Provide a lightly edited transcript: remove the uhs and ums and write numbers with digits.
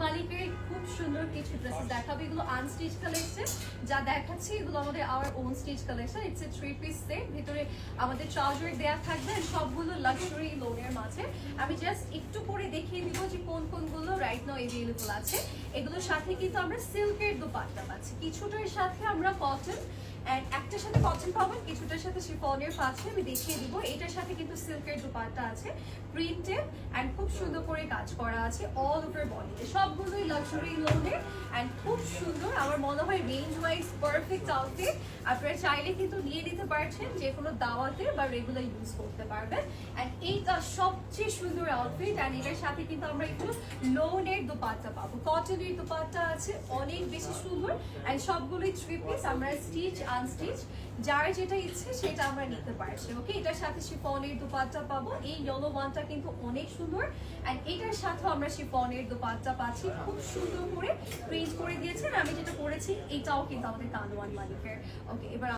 মালিকের খুব সুন্দর কিছু ড্রেসেস দেখাবো। এগুলো আনস্টিচ কালেকশন, যা দেখাচ্ছি এগুলো আমাদের our own stitch collection. It's a 3 piece set, ভিতরে আমাদের ট্রাউজার দেয়া থাকবে, সবগুলো লাক্সারি লোনের মাঝে। আমি জাস্ট একটু পরে দেখিয়ে দিব যে কোন কোনগুলো রাইট নাও এভেলেবল আছে। এগুলোর সাথে কিন্তু আমরা সিল্কের দোপাট্টা পাচ্ছি, কিছুটার সাথে আমরা কটন, একটার সাথে কটন পাবেন, কিছুটার সাথে শিফনের পাচ্ছে। আমি দেখিয়ে দিব, এটার সাথে কিন্তু সিল্কের দোপাট্টা আছে, প্রিন্টেড এন্ড খুব সুন্দর করে কাজ করা আছে অল ওভার বডিতে। সবগুলোই লাক্সারি লোনের এন্ড খুব সুন্দর। আমার মনে হয় রেঞ্জ ওয়াইজ পারফেক্ট আউটফিট। আপনারা চাইলে কিন্তু নিয়ে নিতে পারছেন, যে কোনো দাওয়াতে বা রেগুলার ইউজ করতে পারবেন। এন্ড এইটা সবচেয়ে সুন্দর আউটফিট। এন্ড এটার সাথে কিন্তু আমরা একটু লোনের দোপাট্টা পাবো, কটনের দোপাট্টা আছে, অনেক বেশি সুন্দর। এন্ড সবগুলোই 3 পিস, আমরা স্টিচ আনস্টিচ যার যেটা ইচ্ছে সেটা আমরা নিতে পারছি। ওকে, এটার সাথে শিফনের দোপাট্টা পাবো। এই ইয়েলো ওয়ানটা কিন্তু অনেক সুন্দর। এন্ড এটার সাথেও আমরা শিফনের দোপাট্টা পাচ্ছি, খুব সুন্দর করে প্রিন্ট করে দিয়েছেন। আমি যেটা করেছি এটাও কিন্তু আমাদের কানওয়ান মালিকের। ওকে, এবার